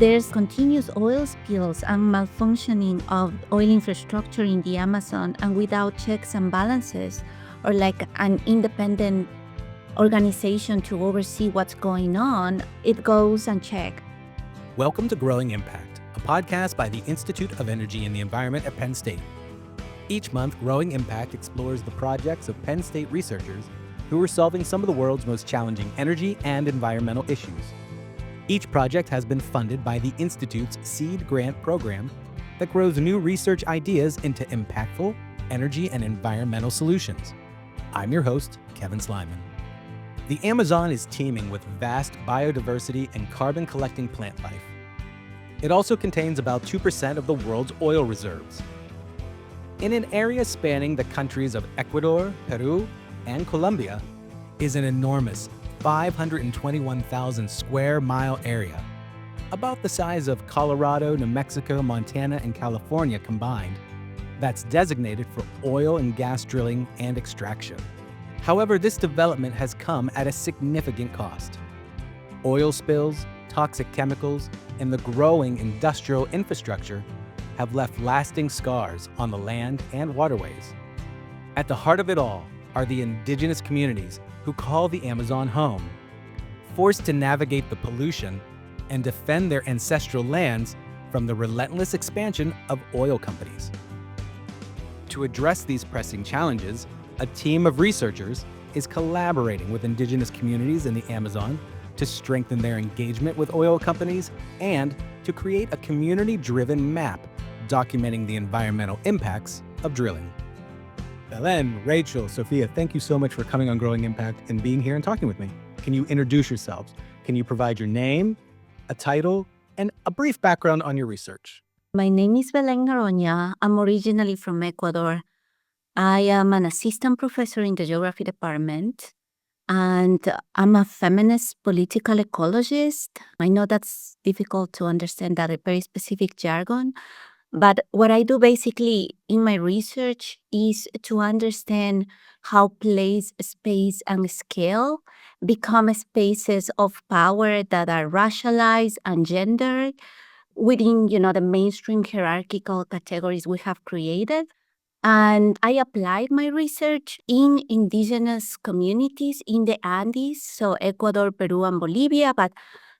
There's continuous oil spills and malfunctioning of oil infrastructure in the Amazon, and without checks and balances or like an independent organization to oversee what's going on, it goes unchecked. Welcome to Growing Impact, a podcast by the Institute of Energy and the Environment at Penn State. Each month, Growing Impact explores the projects of Penn State researchers who are solving some of the world's most challenging energy and environmental issues. Each project has been funded by the Institute's Seed Grant program that grows new research ideas into impactful energy and environmental solutions. I'm your host, Kevin Slyman. The Amazon is teeming with vast biodiversity and carbon-collecting plant life. It also contains about 2% of the world's oil reserves. In an area spanning the countries of Ecuador, Peru, and Colombia is an enormous 521,000 square mile area, about the size of Colorado, New Mexico, Montana, and California combined, that's designated for oil and gas drilling and extraction. However, this development has come at a significant cost. Oil spills, toxic chemicals, and the growing industrial infrastructure have left lasting scars on the land and waterways. At the heart of it all are the indigenous communities who call the Amazon home, forced to navigate the pollution and defend their ancestral lands from the relentless expansion of oil companies. To address these pressing challenges, a team of researchers is collaborating with indigenous communities in the Amazon to strengthen their engagement with oil companies and to create a community-driven map documenting the environmental impacts of drilling. Belen, Rachel, Sophia, thank you so much for coming on Growing Impact and being here and talking with me. Can you introduce yourselves? Can you provide your name, a title, and a brief background on your research? My name is Belen Garoña. I'm originally from Ecuador. I am an assistant professor in the geography department, and I'm a feminist political ecologist. I know that's difficult to understand, that a very specific jargon. But what I do basically in my research is to understand how place, space, and scale become spaces of power that are racialized and gendered within, the mainstream hierarchical categories we have created. And I applied my research in indigenous communities in the Andes, so Ecuador, Peru, and Bolivia, but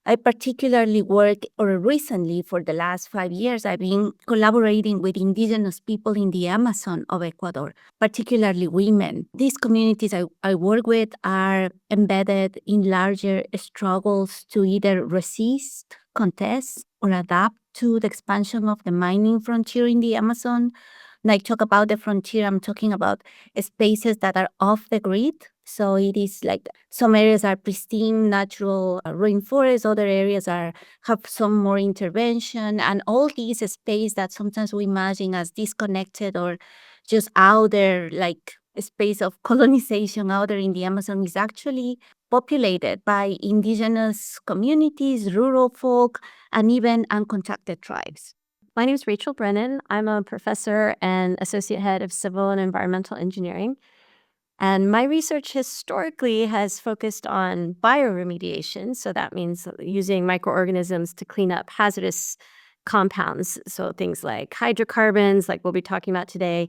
I particularly work, or recently for the last 5 years, I've been collaborating with indigenous people in the Amazon of Ecuador, particularly women. These communities I work with are embedded in larger struggles to either resist, contest, or adapt to the expansion of the mining frontier in the Amazon. When I talk about the frontier, I'm talking about spaces that are off the grid. So it is like some areas are pristine, natural rainforests, other areas have some more intervention, and all these space that sometimes we imagine as disconnected or just out there, like a space of colonization out there in the Amazon, is actually populated by indigenous communities, rural folk, and even uncontacted tribes. My name is Rachel Brennan. I'm a professor and associate head of civil and environmental engineering. And my research historically has focused on bioremediation. So that means using microorganisms to clean up hazardous compounds. So things like hydrocarbons, like we'll be talking about today,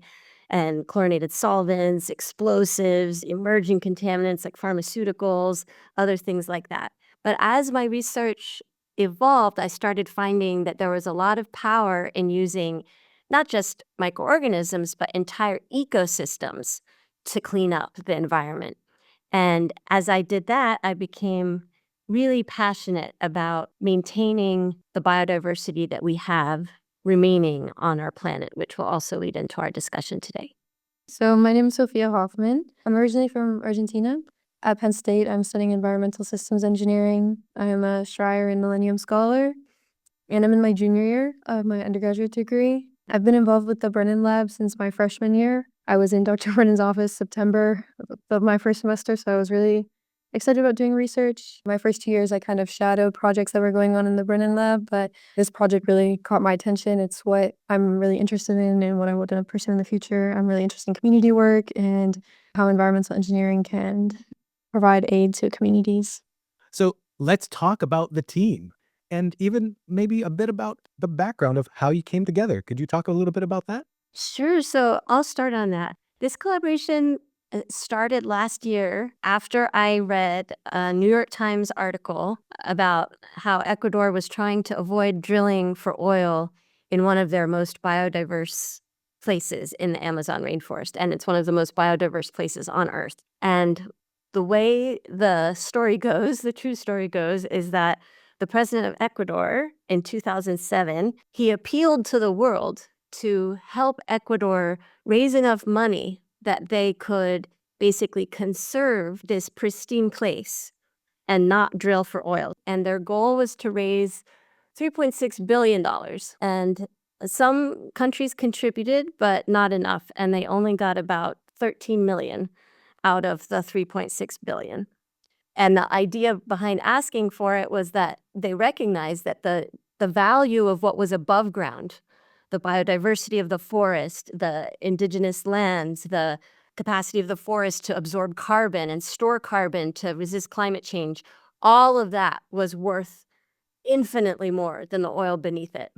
and chlorinated solvents, explosives, emerging contaminants like pharmaceuticals, other things like that. But as my research evolved, I started finding that there was a lot of power in using not just microorganisms, but entire ecosystems to clean up the environment. And as I did that, I became really passionate about maintaining the biodiversity that we have remaining on our planet, which will also lead into our discussion today. So my name is Sophia Hoffman. I'm originally from Argentina. At Penn State, I'm studying environmental systems engineering. I'm a Schreyer and Millennium Scholar, and I'm in my junior year of my undergraduate degree. I've been involved with the Brennan Lab since my freshman year. I was in Dr. Brennan's office September of my first semester, so I was really excited about doing research. My first 2 years, I kind of shadowed projects that were going on in the Brennan Lab, but this project really caught my attention. It's what I'm really interested in and what I want to pursue in the future. I'm really interested in community work and how environmental engineering can provide aid to communities. So let's talk about the team. and even maybe a bit about the background of how you came together. Could you talk a little bit about that? Sure. So I'll start on that. This collaboration started last year after I read a New York Times article about how Ecuador was trying to avoid drilling for oil in one of their most biodiverse places in the Amazon rainforest. And it's one of the most biodiverse places on Earth. And the way the story goes, the true story goes, is that the president of Ecuador in 2007, he appealed to the world to help Ecuador raise enough money that they could basically conserve this pristine place and not drill for oil. And their goal was to raise $3.6 billion. And some countries contributed, but not enough. And they only got about 13 million out of the 3.6 billion. And the idea behind asking for it was that they recognized that the value of what was above ground, the biodiversity of the forest, the indigenous lands, the capacity of the forest to absorb carbon and store carbon to resist climate change, all of that was worth infinitely more than the oil beneath it.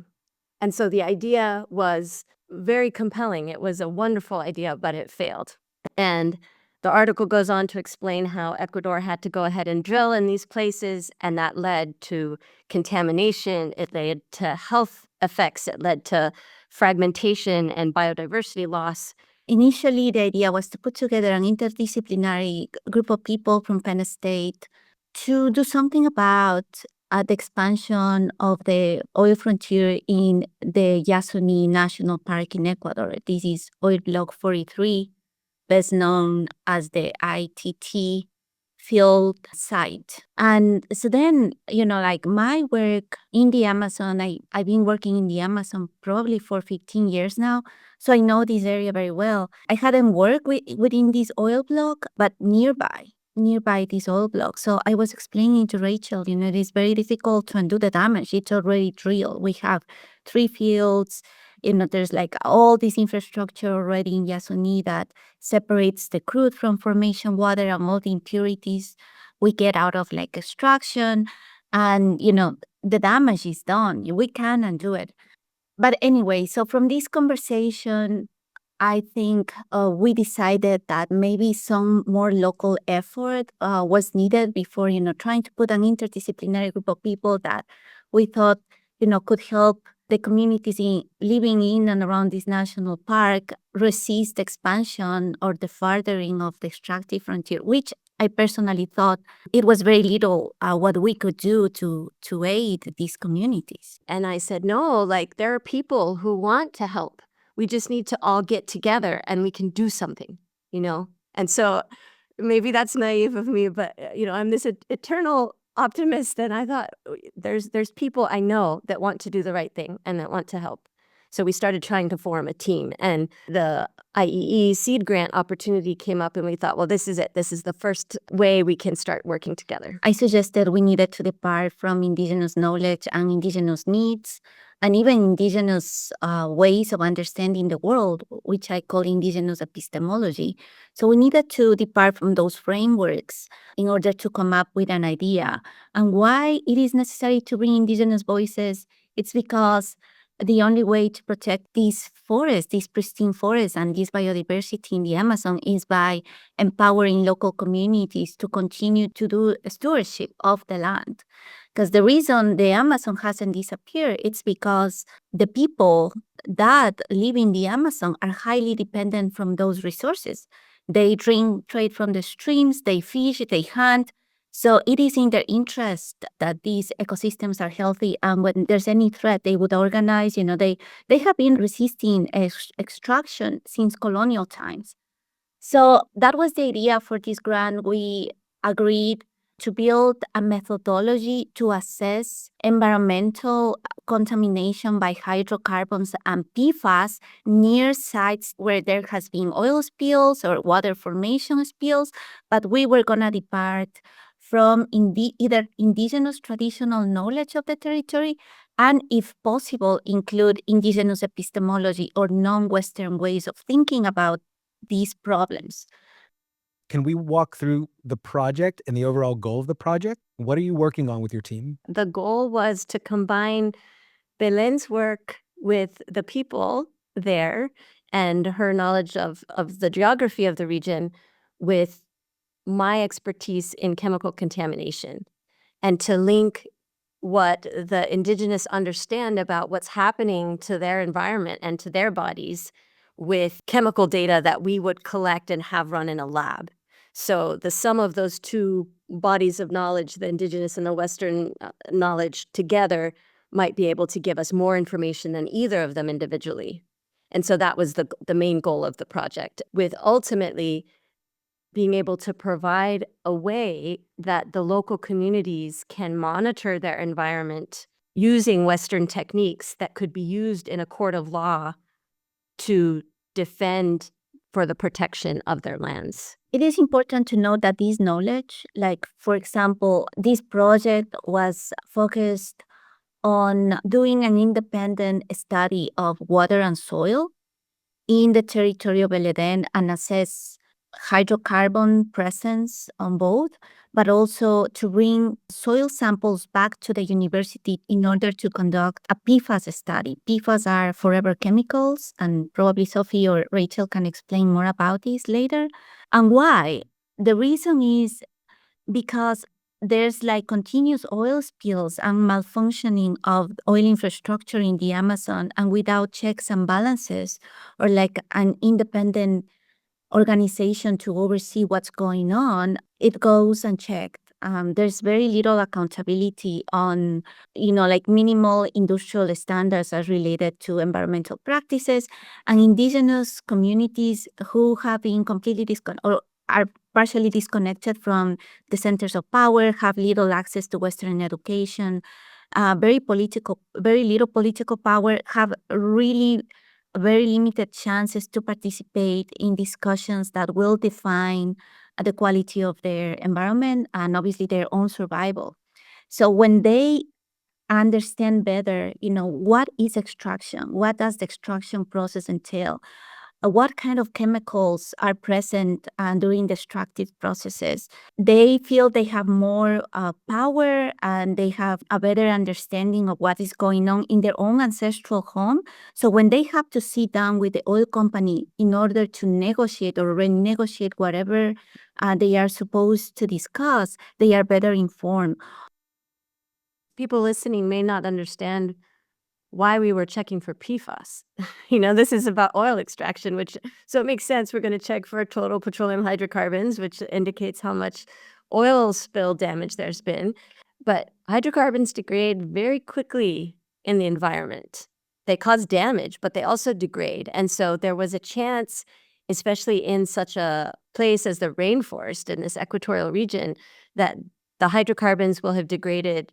And so the idea was very compelling. It was a wonderful idea, but it failed. And the article goes on to explain how Ecuador had to go ahead and drill in these places, and that led to contamination, it led to health effects, it led to fragmentation and biodiversity loss. Initially, the idea was to put together an interdisciplinary group of people from Penn State to do something about the expansion of the oil frontier in the Yasuni National Park in Ecuador. This is Oil Block 43, best known as the ITT field site. And so then, like my work in the Amazon, I've been working in the Amazon probably for 15 years now. So I know this area very well. I hadn't worked within this oil block, but nearby this oil block. So I was explaining to Rachel, it is very difficult to undo the damage. It's already drilled. We have 3 fields. There's like all this infrastructure already in Yasuni that separates the crude from formation water and all the impurities we get out of like extraction. And, the damage is done. We can undo it. But anyway, so from this conversation, I think we decided that maybe some more local effort was needed before, trying to put an interdisciplinary group of people that we thought, could help the communities living in and around this national park resist expansion or the furthering of the extractive frontier, which I personally thought it was very little what we could do to aid these communities. And I said, no, there are people who want to help. We just need to all get together and we can do something, And so maybe that's naive of me, but, I'm this eternal optimist, and I thought there's people I know that want to do the right thing and that want to help. So we started trying to form a team, and the IEE seed grant opportunity came up, and we thought, well, this is it. This is the first way we can start working together. I suggested we needed to depart from indigenous knowledge and indigenous needs and even indigenous ways of understanding the world, which I call indigenous epistemology. So we needed to depart from those frameworks in order to come up with an idea. And why it is necessary to bring indigenous voices, it's because the only way to protect these forests, these pristine forests and this biodiversity in the Amazon is by empowering local communities to continue to do stewardship of the land. Because the reason the Amazon hasn't disappeared, it's because the people that live in the Amazon are highly dependent from those resources. They drink, trade from the streams, they fish, they hunt. So it is in their interest that these ecosystems are healthy, and when there's any threat, they would organize. They have been resisting extraction since colonial times. So that was the idea for this grant. We agreed to build a methodology to assess environmental contamination by hydrocarbons and PFAS near sites where there has been oil spills or water formation spills, but we were going to depart from either indigenous traditional knowledge of the territory and, if possible, include indigenous epistemology or non-Western ways of thinking about these problems. Can we walk through the project and the overall goal of the project? What are you working on with your team? The goal was to combine Belen's work with the people there and her knowledge of the geography of the region with my expertise in chemical contamination, and to link what the indigenous understand about what's happening to their environment and to their bodies with chemical data that we would collect and have run in a lab. So the sum of those two bodies of knowledge, the indigenous and the Western knowledge together, might be able to give us more information than either of them individually. And so that was the main goal of the project, with ultimately being able to provide a way that the local communities can monitor their environment using Western techniques that could be used in a court of law to defend for the protection of their lands. It is important to note that this knowledge, like, for example, this project was focused on doing an independent study of water and soil in the territory of El Eden and assess hydrocarbon presence on both, but also to bring soil samples back to the university in order to conduct a PFAS study. PFAS are forever chemicals, and probably Sophie or Rachel can explain more about this later. And why? The reason is because there's like continuous oil spills and malfunctioning of oil infrastructure in the Amazon, and without checks and balances or like an independent organization to oversee what's going on, it goes unchecked. There's very little accountability on, like minimal industrial standards as related to environmental practices, and indigenous communities who have been completely or are partially disconnected from the centers of power, have little access to Western education, very little political power, have really very limited chances to participate in discussions that will define the quality of their environment and obviously their own survival. So when they understand better, what is extraction? What does the extraction process entail? What kind of chemicals are present during the extractive processes? They feel they have more power and they have a better understanding of what is going on in their own ancestral home. So when they have to sit down with the oil company in order to negotiate or renegotiate whatever they are supposed to discuss, they are better informed. People listening may not understand why we were checking for PFAS. This is about oil extraction, so it makes sense. We're going to check for total petroleum hydrocarbons, which indicates how much oil spill damage there's been. But hydrocarbons degrade very quickly in the environment. They cause damage, but they also degrade. And so there was a chance, especially in such a place as the rainforest in this equatorial region, that the hydrocarbons will have degraded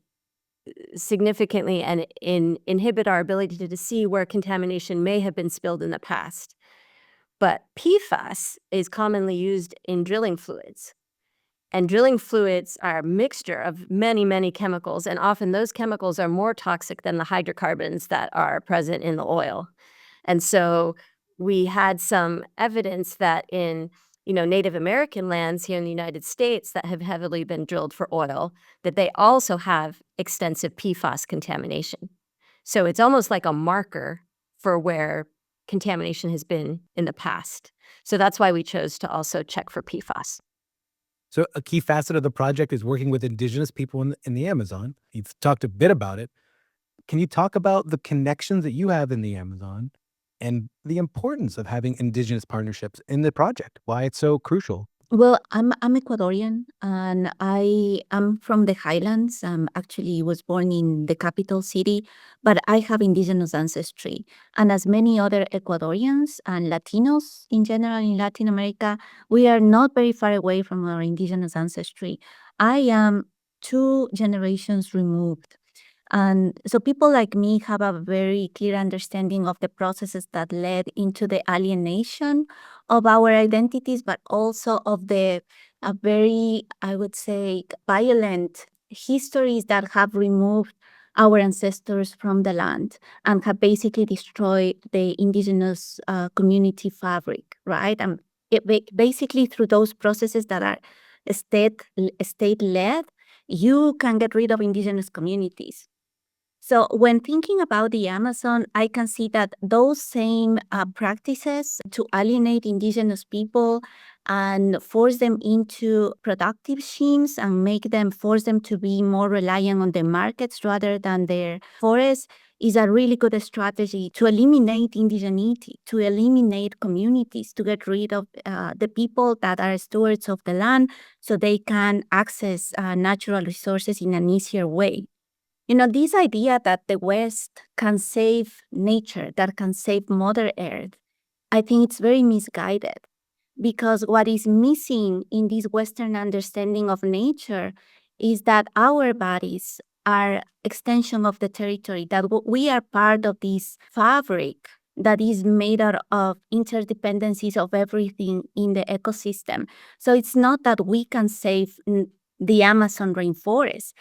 significantly and inhibit our ability to see where contamination may have been spilled in the past. But PFAS is commonly used in drilling fluids. And drilling fluids are a mixture of many, many chemicals, and often those chemicals are more toxic than the hydrocarbons that are present in the oil. And so we had some evidence that in Native American lands here in the United States that have heavily been drilled for oil, that they also have extensive PFAS contamination. So it's almost like a marker for where contamination has been in the past. So that's why we chose to also check for PFAS. So a key facet of the project is working with indigenous people in the Amazon. You've talked a bit about it. Can you talk about the connections that you have in the Amazon and the importance of having indigenous partnerships in the project, why it's so crucial? Well, I'm Ecuadorian and I am from the highlands. Actually was born in the capital city, but I have indigenous ancestry. And as many other Ecuadorians and Latinos in general in Latin America, we are not very far away from our indigenous ancestry. I am 2 generations removed. And so people like me have a very clear understanding of the processes that led into the alienation of our identities, but also of the very, I would say, violent histories that have removed our ancestors from the land and have basically destroyed the indigenous community fabric, right? basically through those processes that are state-led, you can get rid of indigenous communities. So when thinking about the Amazon, I can see that those same practices to alienate indigenous people and force them into productive schemes and force them to be more reliant on the markets rather than their forests is a really good strategy to eliminate indigeneity, to eliminate communities, to get rid of the people that are stewards of the land so they can access natural resources in an easier way. This idea that the West can save nature, that can save Mother Earth, I think it's very misguided because what is missing in this Western understanding of nature is that our bodies are extension of the territory, that we are part of this fabric that is made out of interdependencies of everything in the ecosystem. So it's not that we can save the Amazon rainforest.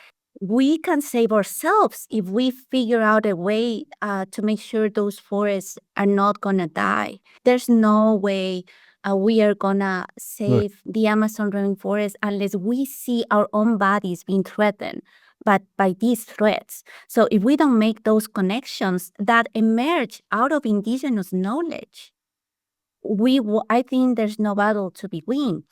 We can save ourselves if we figure out a way to make sure those forests are not going to die. There's no way we are going to save the Amazon rainforest unless we see our own bodies being threatened by these threats. So if we don't make those connections that emerge out of indigenous knowledge, I think there's no battle to be won.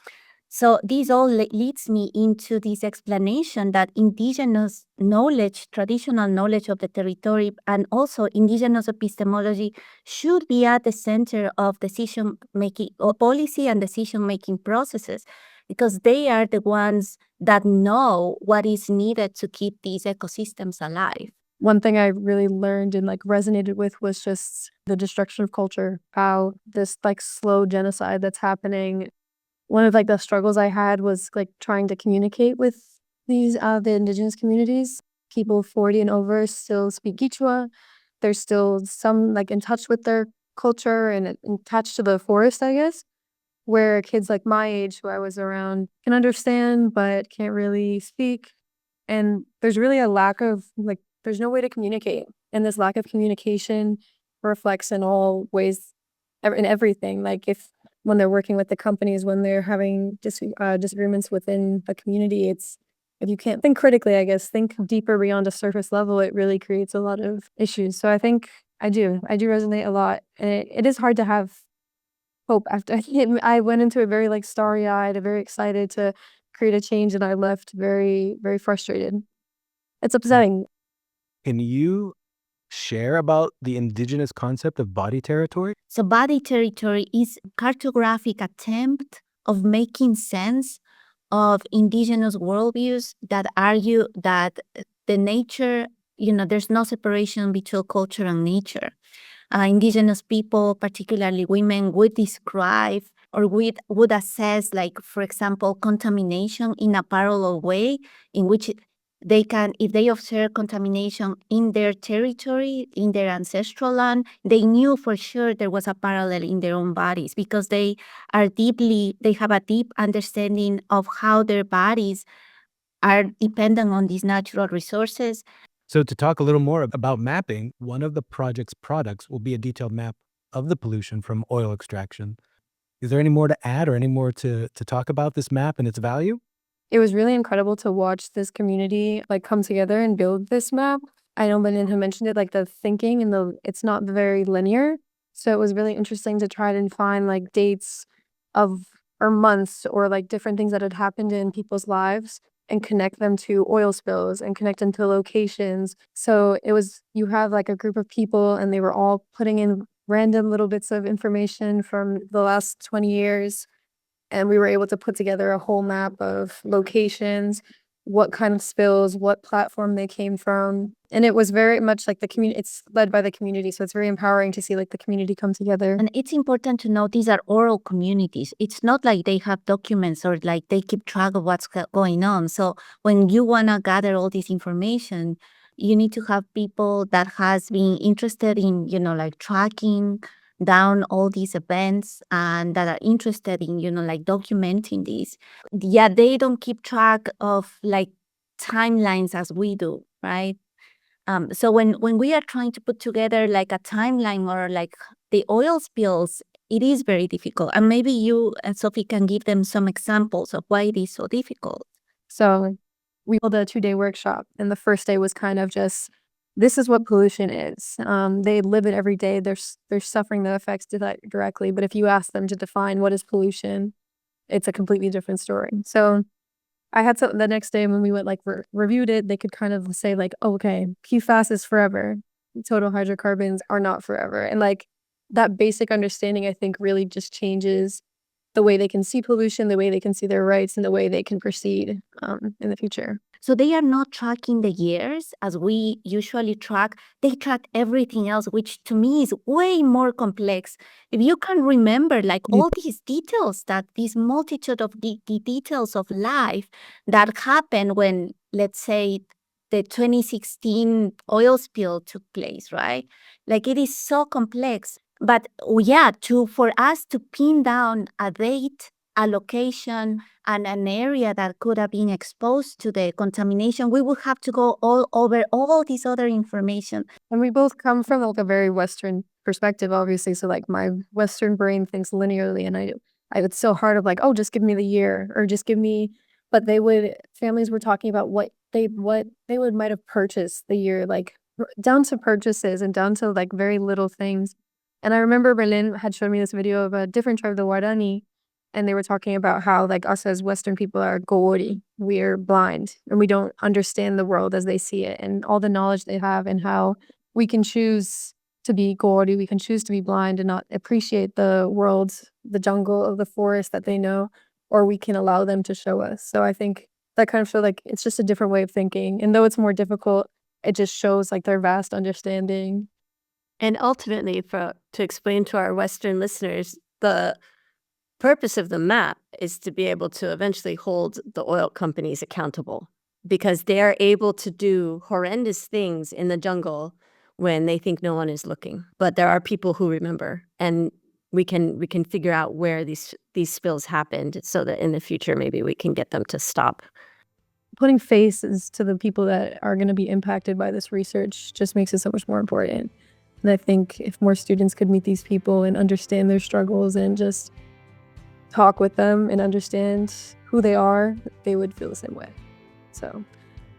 So this all leads me into this explanation that indigenous knowledge, traditional knowledge of the territory, and also indigenous epistemology should be at the center of decision-making, or policy and decision-making processes, because they are the ones that know what is needed to keep these ecosystems alive. One thing I really learned and resonated with was just the destruction of culture, how this slow genocide that's happening. One of the struggles I had was trying to communicate with these the indigenous communities. People 40 and over still speak Quechua. There's still some in touch with their culture and attached to the forest, I guess, where kids my age who I was around can understand but can't really speak. And there's really a lack of there's no way to communicate. And this lack of communication reflects in all ways, in everything. When they're working with the companies, when they're having disagreements within the community, if you can't think critically, I guess, think deeper beyond a surface level, it really creates a lot of issues. So I think I do resonate a lot. And it is hard to have hope after I went into it very starry-eyed, very excited to create a change, and I left very, very frustrated. It's upsetting. Can you share about the indigenous concept of body territory? So body territory is a cartographic attempt of making sense of indigenous worldviews that argue that the nature, there's no separation between culture and nature. Indigenous people, particularly women, would describe or would assess, for example, contamination in a parallel way in which they can, if they observe contamination in their territory, in their ancestral land, they knew for sure there was a parallel in their own bodies because they have a deep understanding of how their bodies are dependent on these natural resources. So to talk a little more about mapping, one of the project's products will be a detailed map of the pollution from oil extraction. Is there any more to add or any more to talk about this map and its value? It was really incredible to watch this community come together and build this map. I know Benin had mentioned it, the thinking and it's not very linear. So it was really interesting to try to find dates of or months or different things that had happened in people's lives and connect them to oil spills and connect them to locations. So you have a group of people and they were all putting in random little bits of information from the last 20 years. And we were able to put together a whole map of locations, what kind of spills, what platform they came from. And it was very much the community, it's led by the community. So it's very empowering to see the community come together. And it's important to know these are oral communities. It's not like they have documents or they keep track of what's going on. So when you want to gather all this information, you need to have people that has been interested in, tracking down all these events and that are interested in, documenting these. Yeah, they don't keep track of timelines as we do, right? So when we are trying to put together a timeline or the oil spills it is very difficult. And maybe you, Sophie, can give them some examples of why it is so difficult. So we held a 2-day workshop, and the first day was kind of just, this is what pollution is. They live it every day. They're suffering the effects directly. But if you ask them to define what is pollution, it's a completely different story. So I had some the next day when we went like reviewed it, they could kind of say like, oh, okay, PFAS is forever. Total hydrocarbons are not forever. And like that basic understanding, I think, really just changes the way they can see pollution, the way they can see their rights, and the way they can proceed in the future. So they are not tracking the years as we usually track. They track everything else, which to me is way more complex. If you can remember like all these details, that this multitude of the details of life that happened when, let's say, the 2016 oil spill took place, right? Like it is so complex. But yeah, for us to pin down a date, a location, and an area that could have been exposed to the contamination, we would have to go all over all this other information. And we both come from like a very Western perspective, obviously. So like my Western brain thinks linearly, and it's so hard of like, oh, just give me the year or just give me. But families were talking about what they might have purchased the year, like down to purchases and down to like very little things. And I remember Berlin had shown me this video of a different tribe, the Guarani, and they were talking about how like us as Western people are goori, we're blind, and we don't understand the world as they see it, and all the knowledge they have, and how we can choose to be goori, we can choose to be blind and not appreciate the world, the jungle of the forest that they know, or we can allow them to show us. So I think that kind of feel like it's just a different way of thinking, and though it's more difficult, it just shows like their vast understanding. And ultimately, to explain to our Western listeners, the purpose of the map is to be able to eventually hold the oil companies accountable, because they are able to do horrendous things in the jungle when they think no one is looking. But there are people who remember, and we can figure out where these spills happened so that in the future maybe we can get them to stop. Putting faces to the people that are going to be impacted by this research just makes it so much more important. And I think if more students could meet these people and understand their struggles and just talk with them and understand who they are, they would feel the same way. So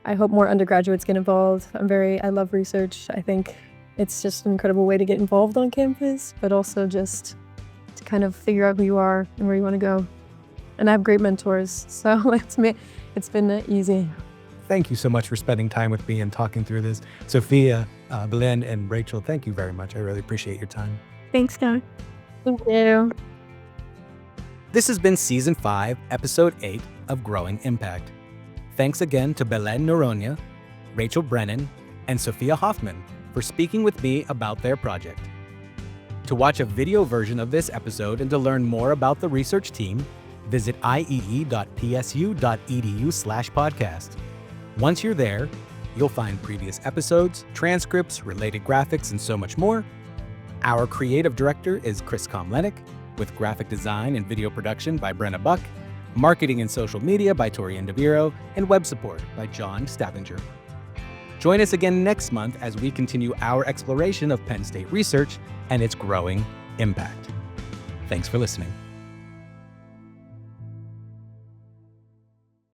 I hope more undergraduates get involved. I love research. I think it's just an incredible way to get involved on campus, but also just to kind of figure out who you are and where you want to go. And I have great mentors, so it's been easy. Thank you so much for spending time with me and talking through this. Sophia, Belen, and Rachel, thank you very much. I really appreciate your time. Thanks, Doug. Thank you. This has been Season 5, Episode 8 of Growing Impact. Thanks again to Belen Noronha, Rachel Brennan, and Sophia Hoffman for speaking with me about their project. To watch a video version of this episode and to learn more about the research team, visit iee.psu.edu/podcast. Once you're there, you'll find previous episodes, transcripts, related graphics, and so much more. Our creative director is Chris Komlenik, with graphic design and video production by Brenna Buck, marketing and social media by Tori Indaviro, and web support by John Staffinger. Join us again next month as we continue our exploration of Penn State research and its growing impact. Thanks for listening.